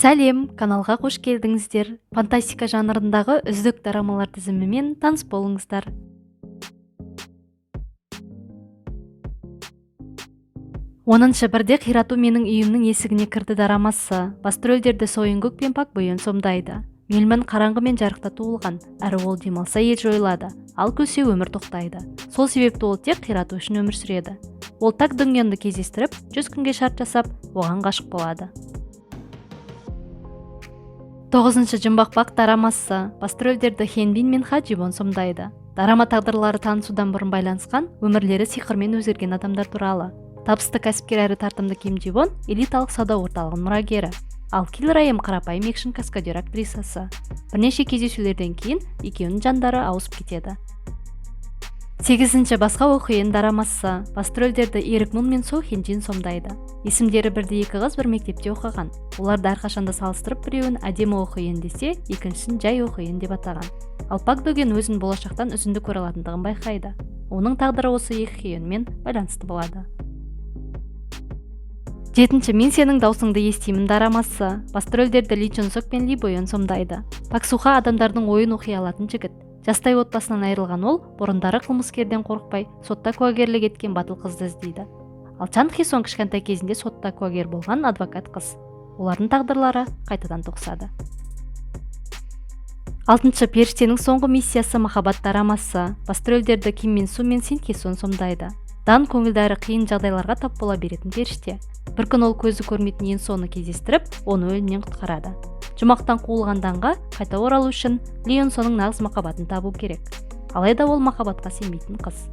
Сәлем, каналға қош келдіңіздер. Фантастика жанрындағы үздік дорамалар тізімімен таныс болыңыздар. 10-шы бірде Қирату менің үйімнің есігіне кірді дорамасы. Басты рөлдерді Сойынгук пен Пак Бөйөн сомдайды. Мелман қараңғы мен жарықта туылған, әрі ол демалса ел жойылады, ал күлсе өмір тоқтайды. Сол себепті ол тек Қирату үшін өмір сүреді. Ол Так Дыңгёнды кездестіріп, 100 күнге шарт жасап, оған ғашық болады. 9-шы Жұмбақ Бақ дорамасы. Басты рөлдерді Хенбин мен Ха Джибон сомдайды. Дорама тағдырлары танысудан бұрын байланысқан, өмірлері сиқырмен өзгерген адамдар туралы. Табысты кәсіпкер әрі тартымды Ким Джибон элиталық сауда орталығының мұрагері, ал Киллер Айым қарапайым экшн каскадер актрисасы. Бірнеше кездесулерден кейін екеуінің жандары ауысып кетеді. 8-ші Басқа оқиын дорамасы. Басты рөлдерді Эрик Мун мен Со Хин Джин сомдайды. Есімдері бірде екі қыз бір мектепте оқыған. Оларды әрқашанда салыстырып, біреуін әдемі оқиын десе, екіншісін жай оқиын деп атаған. Ал Пак Дөген өзін болашақтан үзінді көре алатындығын байқайды. Оның тағдыры осы екі хиюнмен байланысты болады. 7-ші Мен сенің даусыңды естимін дорамасы. Басты рөлдерді Ли Чон Сок пен Ли Бойон сомдайды. Пак Суха адамдардың ойын оқи алатын жігіт. Жастай отбасынан айырылған ол, бұрындары қылмыскерден қорықпай, сотта куәгерлік еткен батыл қызды іздейді. Ал Чан Хи Сон кішкентай кезінде сотта куәгер болған адвокат қыз. Олардың тағдырлары қайтадан тоқсады. 6-ші Періштенің соңғы миссиясы махаббат дорамасы. Басты рөлдерді Ким Мин Су мен Син Хи Сон сомдайды. Дан көңілдері қиын жағдайларға тап бола беретін періште. Бір күн ол көзі көрмейтін Ен Соны кездестіріп, оны өлімнен құтқарады. Жұмақтан қуылған Данға қайта оралу үшін Ли Ен Соның нағыз махаббатын табу керек. Алайда ол махаббатқа сенбейтін қыз.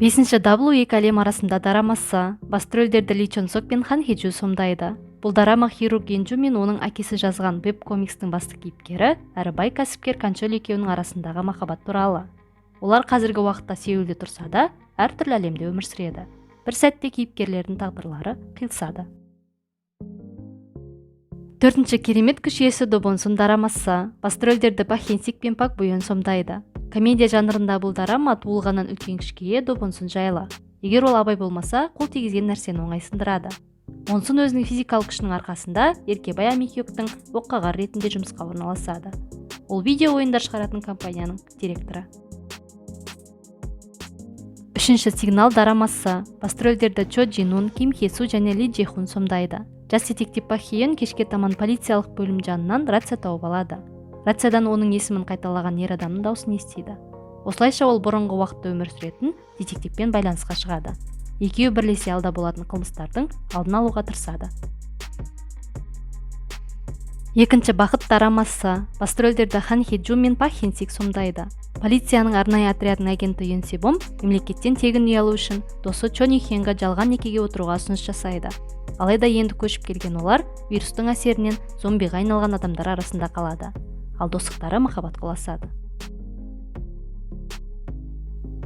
5-ші W2 әлем арасында дорамасы. Басты рөлдерді Ли Чон Сок пен Хан Хи Джу сомдайды. Бұл дорама хирург Генджу мен оның әкесі жазған веб-комикстің басты кейіпкері, әрі бай кәсіпкер Канчол екеуінің арасындағы махаббат туралы. Олар қазіргі уақытта Сеулде тұрса да, әртүрлі әлемде өмір сүреді. Бір сәтте кейіпкерлердің тағдырлары қиылысады. 4-ші Керемет күш иесі До Бон Сун дорамасы. Басты рөлдерді Пак Хен Сик пен Пак Бөйөн сомдайды. Комедия жанрында бұл дорама туылғаннан үлкен күшке ие До Бон Сун жайлы. Егер ол абай болмаса, қол тигізген нәрсені оңай сындырады. Бон Сун өзінің физикалық күшінің арқасында Еркебай Амикюктің оққағар ретінде жұмысқа орналасады. Ол видео ойындар шығаратын компанияның директоры. 3-ші Сигнал дорамасы. Басты рөлдерді Чо Джин Ун, Ким Хе Су және Ли Джи Хун сомдайды. Жас детектив Пак Хиен кешке таман полициялық бөлім жанынан рация тауып алады. Рациядан оның есімін қайталаған ер адамның даусын естиді. Осылайша ол бұрынғы уақытта өмір сүретін детективпен байланысқа шығады. Екеуі бірлесе алда болатын қылмыстардың алдын алуға тырысады. 2-ші Бақыт дорамасы. Басты рөлдерді Хан Хи Джу мен Пак Хен Сик сомдайды. Полицияның арнайы отрядының агенті Йон Се Бом мемлекеттен тегін үй алу үшін досы Чо Ни Хенға жалған некеге отыруға ұсыныс жасайды. Алайда енді көшіп келген олар вирустың әсерінен зомбиға айналған адамдар арасында қалады. Ал достықтары махаббатқа ұласады.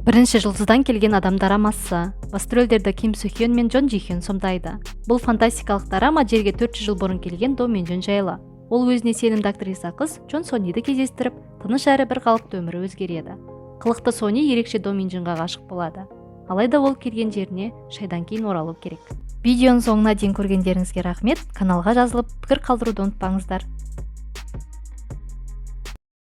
1-ші Жұлдыздан келген адам дорамасы. Басты рөлдерді Ким Су Хён мен Джон Джи Хён сомдайды. Бұл фантастикалық дорама жерге 400 жыл бұрын келген До мен Джон жайлы. Ол өзіне сенімді актриса қыз Чон Сониді кездестіріп, тыныш әрі бір қалыпты өмірі өзгереді. Қылықты Сони ерекше До мен Джонға ғашық болады. Алайда ол келген жеріне шайдан кейін оралу керек. Видеоның соңына дейін көргендеріңізге рахмет. Каналға жазылып, пікір қалдыруды ұмытпаңыздар.